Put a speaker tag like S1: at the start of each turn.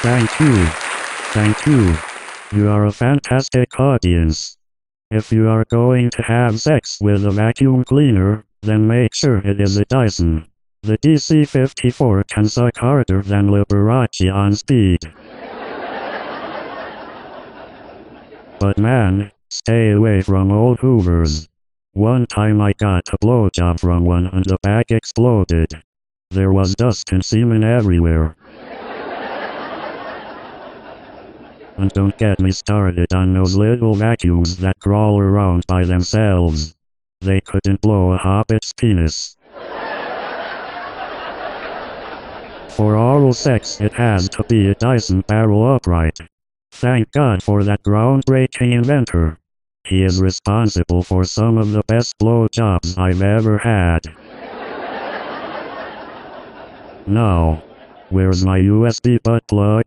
S1: Thank you. Thank you. You are a fantastic audience. If you are going to have sex with a vacuum cleaner, then make sure it is a Dyson. The DC-54 can suck harder than Liberace on speed. But man, stay away from old Hoovers. One time I got a blowjob from one and the bag exploded. There was dust and semen everywhere. And don't get me started on those little vacuums that crawl around by themselves. They couldn't blow a hobbit's penis. For oral sex, it has to be a Dyson barrel upright. Thank God for that groundbreaking inventor. He is responsible for some of the best blowjobs I've ever had. Now, where's my USB butt plug?